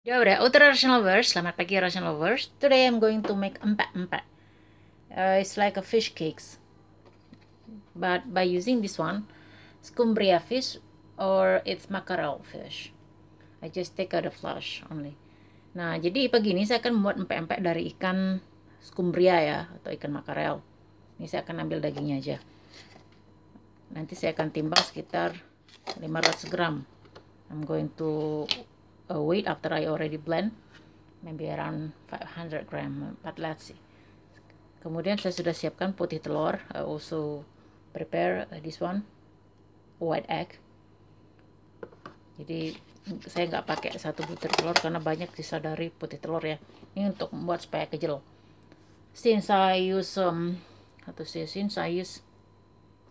Ya udah, Ultra Rational Lovers, selamat pagi Rational Lovers. Today I'm going to make empek-empek. It's like a fish cakes, but by using this one, scumbria fish or it's mackerel fish. I just take out the flesh only. Nah, jadi pagi ini saya akan membuat empek-empek dari ikan scumbria ya, atau ikan makarel. Ini saya akan ambil dagingnya aja. Nanti saya akan timbang sekitar 500 gram. I'm going to wait after I already blend. Maybe around 500 gram, but let's see. Kemudian saya sudah siapkan putih telur. I also prepare this one, white egg. Jadi saya nggak pakai satu butir telur karena banyak sisa dari putih telur ya. Ini untuk membuat supaya kejel. Since I use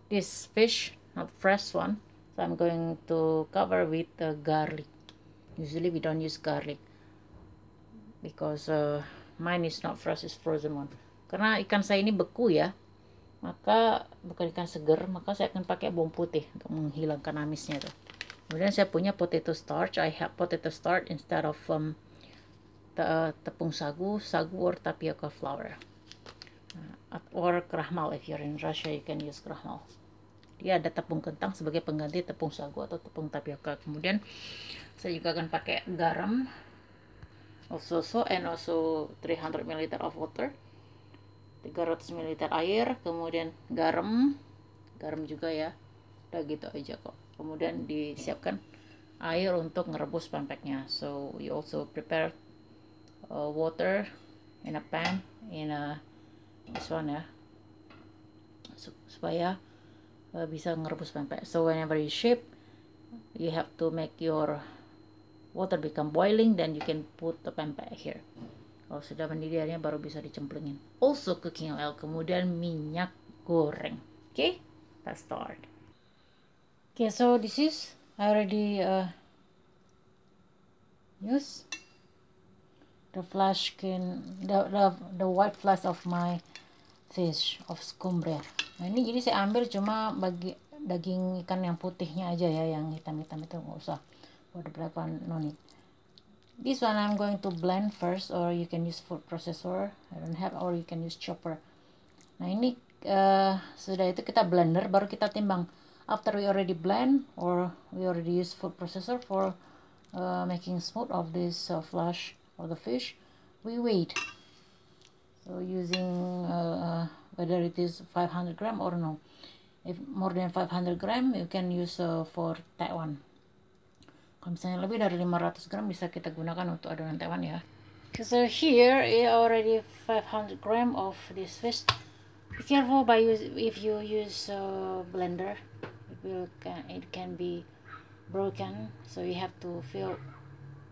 this fish, not fresh one, so I'm going to cover with garlic. Usually we don't use garlic because mine is not fresh, it's frozen one. Karena ikan saya ini beku ya, maka bukan ikan seger, maka saya akan pakai bawang putih untuk menghilangkan amisnya tuh. Kemudian saya punya potato starch. I have potato starch instead of tepung sagu or tapioca flour, or krahmal. If you're in Russia, you can use krahmal. Dia ada tepung kentang sebagai pengganti tepung sagu atau tepung tapioca. Kemudian saya juga akan pakai garam, also and also 300 ml of water, 300 ml air, kemudian garam juga ya. Udah gitu aja kok. Kemudian disiapkan air untuk ngerebus pempeknya. So you also prepare water in a pan in this one ya, supaya bisa ngerebus pempek. So whenever you shape, you have to make your water become boiling, then you can put the pempek here. Kalau sudah mendidih airnya baru bisa dicemplungin. Also cooking oil, kemudian minyak goreng. Okay, let's start. Okay, so this is I already use the flesh the white flesh of my fish of scumbria. Nah ini jadi saya ambil cuma bagi daging ikan yang putihnya aja ya, yang hitam-hitam itu nggak usah. For the black one no need. This one I'm going to blend first, or you can use food processor. I don't have, or you can use chopper. Nah ini sudah itu kita blender, baru kita timbang. After we already blend or we already use food processor for making smooth of this flesh of the fish, we wait. So using whether it is 500 gram or no. If more than 500 gram, you can use for Taiwan. Kalau misalnya lebih dari 500 gram bisa kita gunakan untuk adonan Taiwan ya. So here is already 500 gram of this fish. Be careful if you use blender. It can be broken, so you have to fill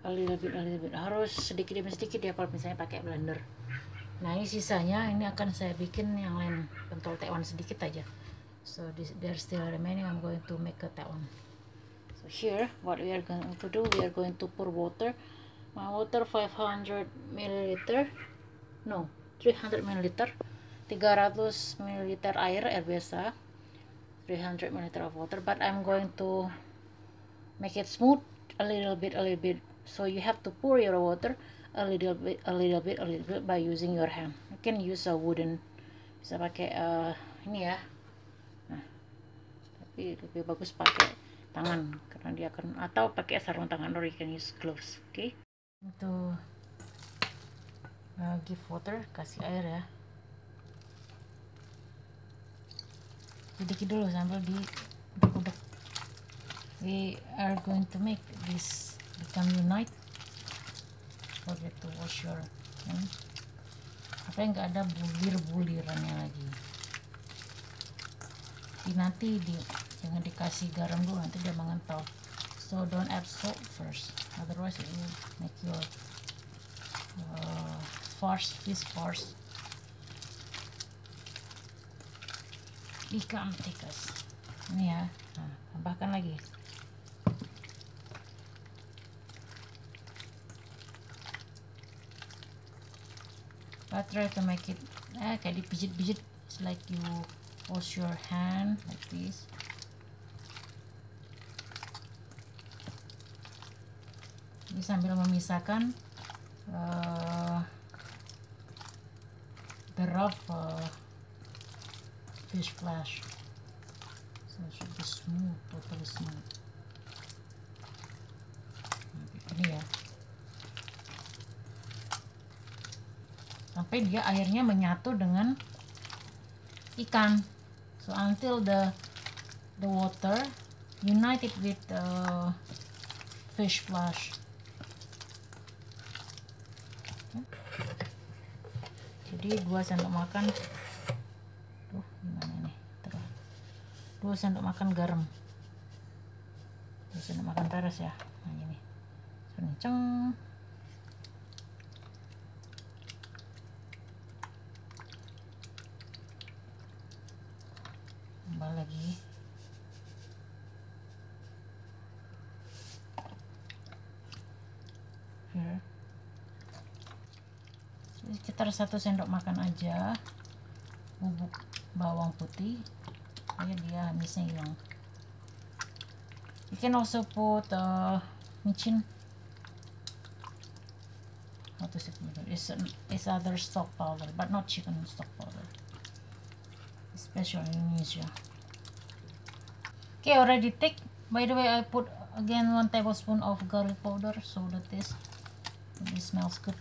a little bit. Harus sedikit demi sedikit ya kalau misalnya pakai blender. Nah ini sisanya, ini akan saya bikin yang lain pentol Taiwan sedikit aja. So there's still remaining. I'm going to make a Taiwan. So here what we are going to do, we are going to pour water. My water 500 milliliter, no 300 milliliter, 300 milliliter air biasa, 300 milliliter of water, but I'm going to make it smooth a little bit. So you have to pour your water a little bit by using your hand. You can use a wooden, bisa pakai ini ya. Nah, tapi lebih bagus pakai tangan karena dia akan, atau pakai sarung tangan, or you can use gloves. Okay, untuk give water, kasih air ya, sedikit dulu sambil diudek. We are going to make this become unite. Forget to wash your hand. Supaya nggak ada bulir-bulirannya lagi. Nanti jangan dikasih garam dulu, nanti dia mengental. So don't add salt first, otherwise it will make your fish farce become thickest. Ini ya, nah, tambahkan lagi. But try to make it kayak dipijit-pijit. It's like you wash your hand like this. Jadi sambil memisahkan the rough fish flesh, so it should be smooth, totally smooth. Ini ya, sampai dia airnya menyatu dengan ikan. So until the water united with fish flesh. Jadi 2 sendok makan, gimana nih, 2 sendok makan garam, 2 sendok makan peres ya. Nah ini kenceng. Tambah lagi. Here. Sekitar 1 sendok makan aja bubuk bawang putih supaya dia amisnya hilang. You can also put micin. What is it? It's other stock powder, but not chicken stock powder. Special in Indonesia. Okay, already thick. By the way, I put again 1 tablespoon of garlic powder so that this smells good.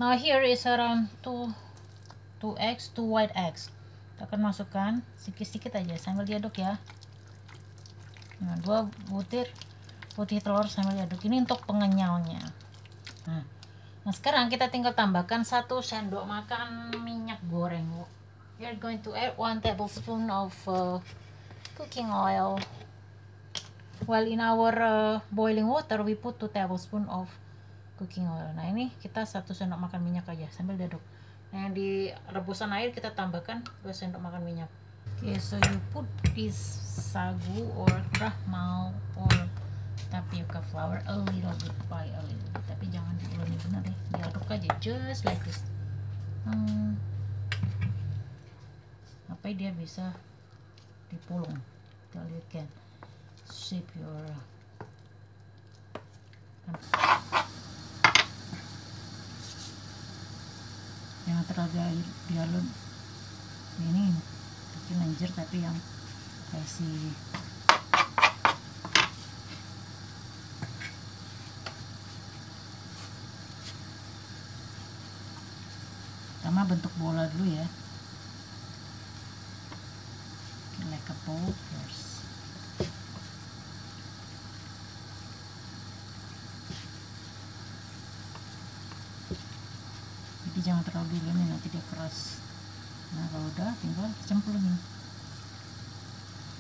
Now here is around 2 eggs, 2 white eggs. Kita akan masukkan sedikit-sedikit aja sambil diaduk ya. Nah, 2 butir putih telur sambil diaduk. Ini untuk pengenyalnya. Nah sekarang kita tinggal tambahkan 1 sendok makan minyak goreng. We are going to add 1 tablespoon of cooking oil. While in our boiling water we put 2 tablespoon of cooking oil. Nah ini kita 1 sendok makan minyak aja sambil diaduk. Nah yang di rebusan air kita tambahkan 2 sendok makan minyak. Okay, so you put this sagu or krahmal or tapioca flour a little bit by a little bit, tapi jangan diuleni benar deh, diaduk aja just like this. Sampai dia bisa dipulung till you can shape your jangan terlalu dalam ini bikin lenjer, tapi yang kasih pertama bentuk bola dulu ya, like a ball first. Jadi jangan terlalu dulu nih, nanti dia keras. Nah kalau udah tinggal cemplungin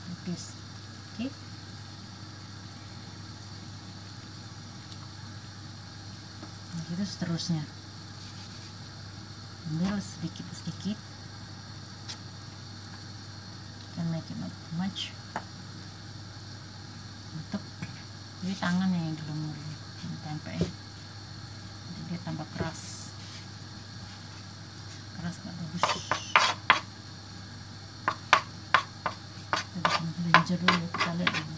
like this. Oke. Nah gitu seterusnya, ambil sedikit-sedikit, can make it not too much. Untuk jadi tangan yang dilumuri tempe, jadi dia tambah keras gak bagus. Kita bikin lenjer dulu ya, kita lihat dulu.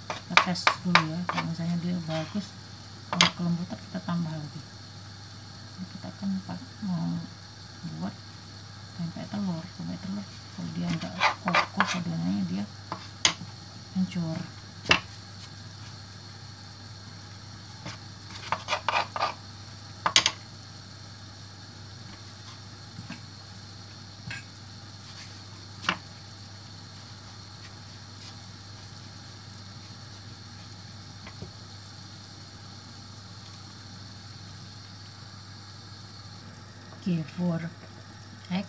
Kita tes dulu ya, kalau misalnya dia bagus, kalau kelembutan kita tambah lagi. Ini kita akan mau buat tempe telur. Kalau dia enggak kokoh, adonannya dia hancur. Okay, for egg,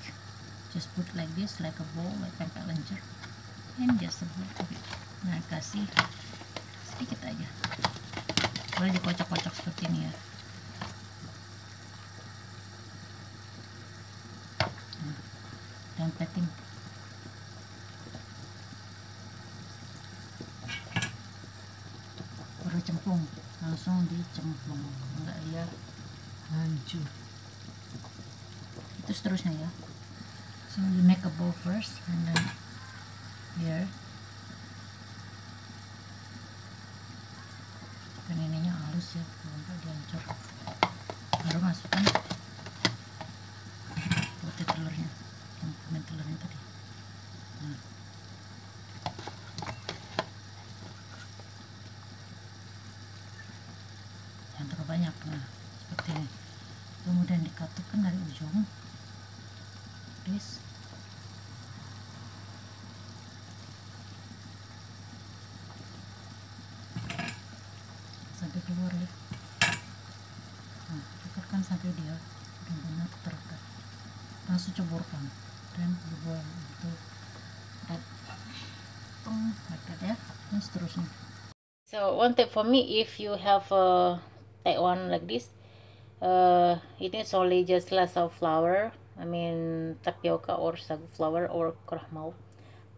just put like this, like a bowl, like tempe lenjer, and just a bit. Nah, kasih sedikit aja. Boleh dikocok-kocok seperti ini ya. Nah, tempetin. Baru cemplung, langsung di cemplung, enggak dia hancur. Itu seterusnya ya. So you make a bowl first and then here kan ininya halus ya, enggak dihancur. Baru masukkan putih telurnya, yang kuning telurnya tadi. Nah. Yang terlalu banyak, nah seperti ini. Kemudian dikatukan dari ujung, please. Sampai keluar ya. Nah, dekatkan sampai dia benar-benar terikat. Langsung ceburkan dan dibuang itu like that ya, dan seterusnya. So one tip for me, if you have a Taiwan like this, it is only just less of flour. I mean tapioca or sagu flour or krahmal.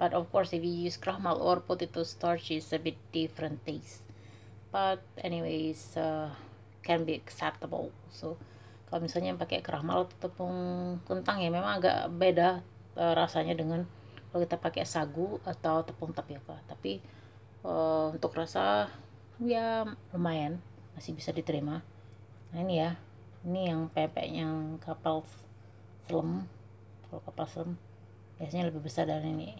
But of course, if you use krahmal or potato starch, it's a bit different taste. But anyways, can be acceptable. So kalau misalnya pakai krahmal atau tepung kentang ya memang agak beda rasanya dengan kalau kita pakai sagu atau tepung tapioka. Tapi untuk rasa ya lumayan, masih bisa diterima. Nah ini ya, ini yang pepek yang kapal selam. Kalau kapal selam biasanya lebih besar dari ini.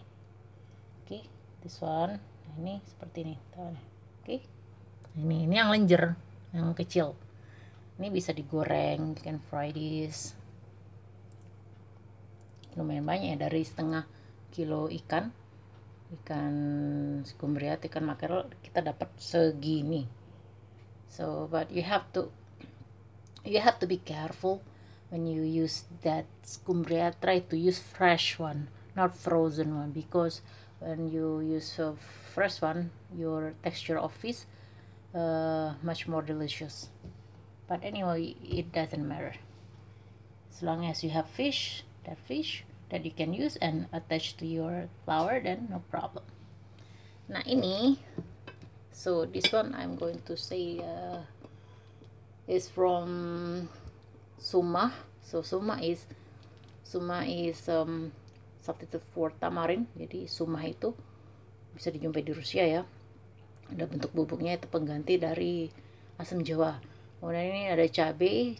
Oke, this one. Nah ini seperti ini. Oke, ini yang lenjer, yang kecil. Ini bisa digoreng, you can fry this. Lumayan banyak ya, dari setengah kilo ikan skumbriat, ikan makrel kita dapat segini. So but you have to be careful when you use that skumbriat. Try to use fresh one, not frozen one, because when you use a fresh one, your texture of fish much more delicious. But anyway, it doesn't matter as long as you have fish that you can use and attach to your flour, then no problem. Nah ini, so this one I'm going to say is from Sumah. So Sumah is substitute for tamarin. Jadi Sumah itu bisa dijumpai di Rusia ya. Ada bentuk bubuknya, itu pengganti dari asam jawa. Kemudian ini ada cabai,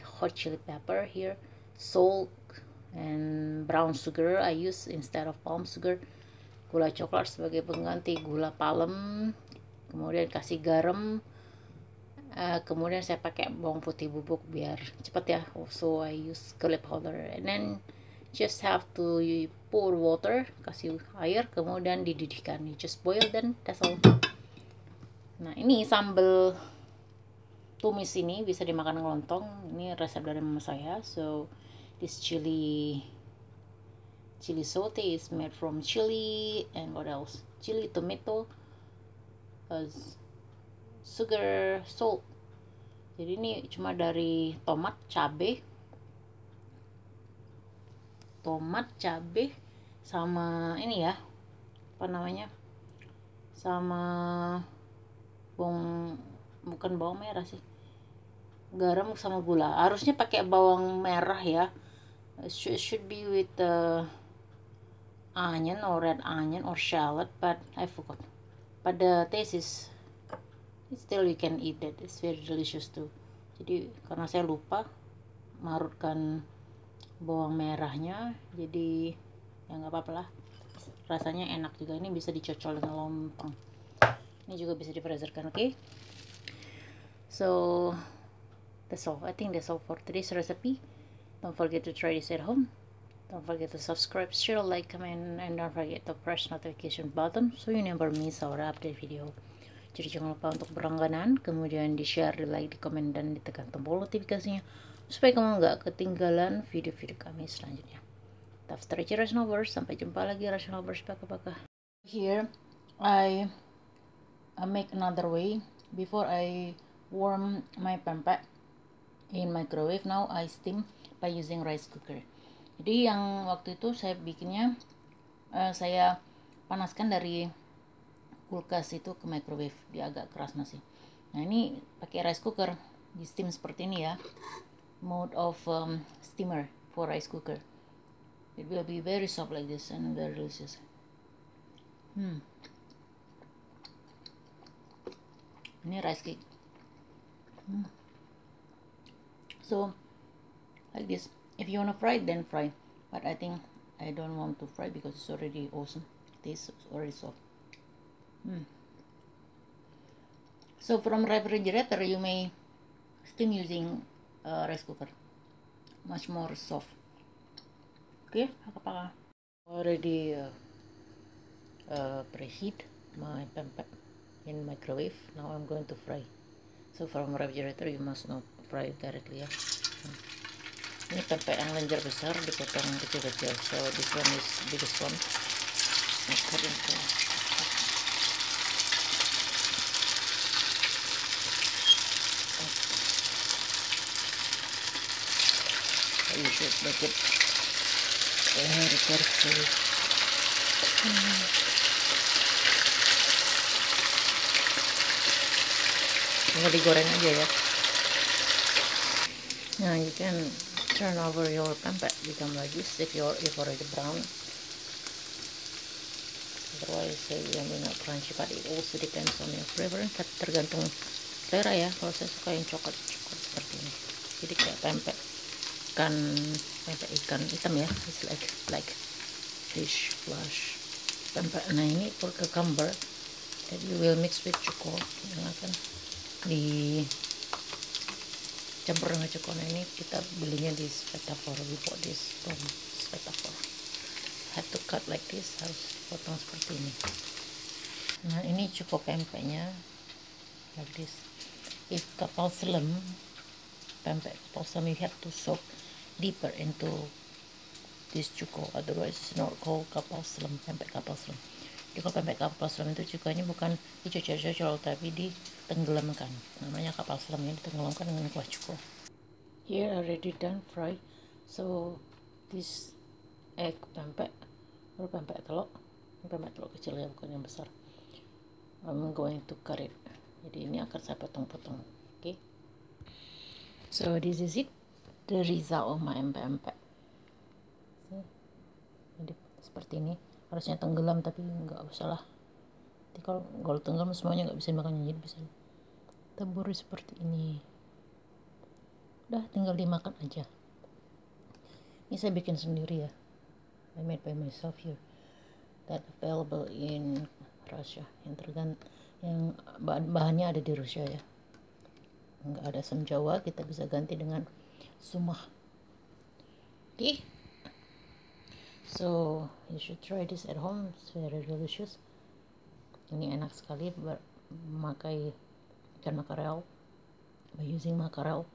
hot chili pepper here, salt, and brown sugar I use instead of palm sugar. Gula coklat sebagai pengganti gula palem. Kemudian kasih garam. Kemudian saya pakai bawang putih bubuk biar cepat ya. Also I use garlic powder. And then just have to pour water, kasih air, kemudian dididihkan. You just boil, then that's all. Nah ini sambal tumis ini bisa dimakan lontong. Ini resep dari mama saya. So this chili saute is made from chili and what else? Chili, tomato, sugar, salt. Jadi ini cuma dari tomat, cabe, sama ini ya, apa namanya? Sama bukan bawang merah sih. Garam sama gula. Harusnya pakai bawang merah ya. Should be with onion or red onion or shallot, but I forgot. But the taste is still you can eat that. It's very delicious too. Jadi karena saya lupa marutkan bawang merahnya, jadi ya nggak apa-apa lah. Rasanya enak juga. Ini bisa dicocol dengan lontong. Ini juga bisa difreezerkan, oke? So that's all. I think that's all for today's recipe. Don't forget to try this at home. Don't forget to subscribe, share, like, comment, and don't forget to press notification button so you never miss our update video. Jadi jangan lupa untuk berlangganan, kemudian di share, di like, di komen, dan ditekan tombol notifikasinya supaya kamu nggak ketinggalan video-video kami selanjutnya. Daftar Rational Verse, sampai jumpa lagi Rational Verse, baka-baka. Here I make another way. Before I warm my pempek in microwave, now I steam by using rice cooker. Jadi yang waktu itu saya bikinnya saya panaskan dari kulkas itu ke microwave, dia agak keras masih. Nah ini pakai rice cooker, di steam seperti ini ya, mode of steamer for rice cooker. It will be very soft like this and very delicious. Ini rice cake. So like this. If you wanna fry it, then fry. But I think I don't want to fry because it's already awesome. This is already soft. So from refrigerator, you may steam using rice cooker. Much more soft. Okay, apakah already preheat my pempek in microwave. Now I'm going to fry. So from refrigerator, you must not fry it directly ya. Ini pempek yang lenjer besar dipotong kecil-kecil. So this one is biggest one. I cut into. You should make it very careful. Tinggal digoreng aja ya. Now you can turn over your pempek become like this if already brown. Otherwise you may not crunchy, but it also depends on your preference. Tergantung selera ya. Kalau saya suka yang coklat seperti ini. Jadi kayak pempek ikan hitam ya. It's like fish flash pempek. Nah ini for cucumber that you will mix with cuko yang akan dicampur dengan cuko. Nah ini kita belinya di Spectafor. We bought this from Spectafor. Have to cut like this, harus potong seperti ini. Nah ini cuko pempeknya like this. If kapal selam pempek kapal selam, you have to soak deeper into this cuko, otherwise it's not called kapal selam, pempek kapal selam. Jadi kalau pempek kapal selam itu cukanya bukan dicocol-cocol tapi ditenggelamkan, namanya kapal selam, yang ditenggelamkan dengan kuah cuko. Here already done fry. So this egg pempek or pempek telur kecil ya, bukan yang besar. I'm going to cut it. Jadi ini akan saya potong-potong. Okay. So this is it, the result of my pempek. Jadi seperti ini, harusnya tenggelam tapi nggak usah lah. Jadi kalau tenggelam semuanya nggak bisa dimakan, jadi bisa taburi seperti ini. Udah tinggal dimakan aja. Ini saya bikin sendiri ya. I made by myself here. That available in Russia. Yang bahannya ada di Rusia ya. Nggak ada asam Jawa, kita bisa ganti dengan sumah. Okay. So you should try this at home. It's very delicious. Ini enak sekali memakai ikan makarel, by using makarel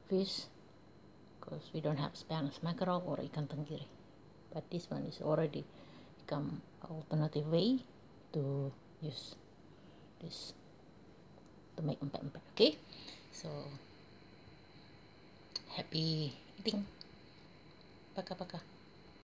fish, because we don't have Spanish mackerel or ikan tenggiri. But this one is already become alternative way to use this to make empek-empek. Okay, so happy eating. Paka-paka.